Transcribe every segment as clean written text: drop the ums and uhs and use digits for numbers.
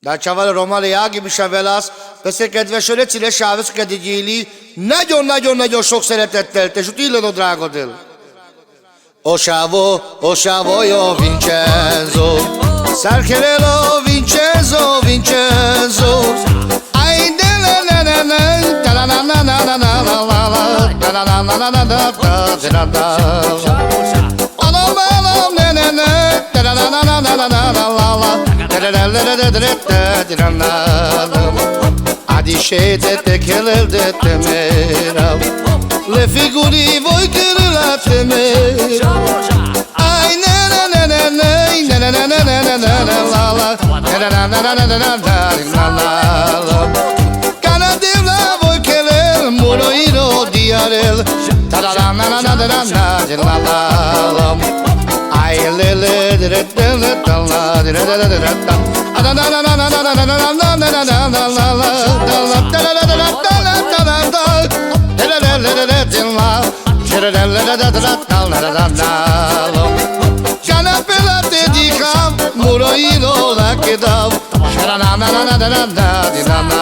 Da çaval Romale ya gibi şavelas, pese kedve şöyle çile şaves kedicili, nagyon sok szeretettel, te zsutilan drago del. O Sciavo io Vincenzo, Sarcherello Vincenzo, ai della na na na, ta na na na na na na na na na na na na na na. Adi scete te che le temera, le figuri voi che la temera. Ai na na na na na na na na na na na na la la na na na na na na na na la. Cana de la voi che le muro iro diarel, ta na na na na na na na la la. Ai le le de de de la la de de de de de. Na na na na na na na na na na na na na la la Cana pela te dicam muro ilo la che dau na na na na na na na na.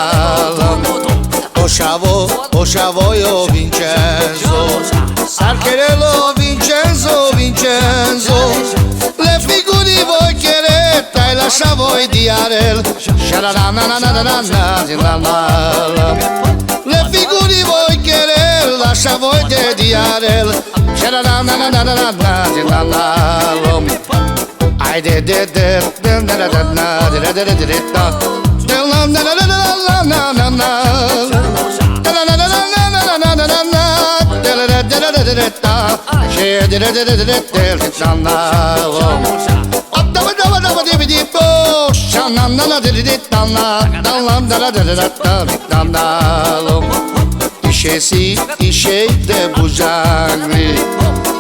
O Sciavo io Vincenzo, Sarcherello Vincenzo, le figuri voi che e lascia voi di Arel, le figuri voi che lascia voi di Arel, ai de de de Isce de bujangri,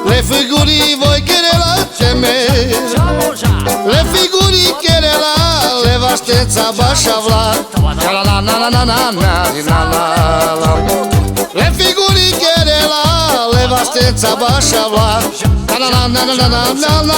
le figuri voi che la temera, le figuri che la levastenza bashavla, la na na na na na na. Le figuri che la levastenza bashavla, la na na na na na na.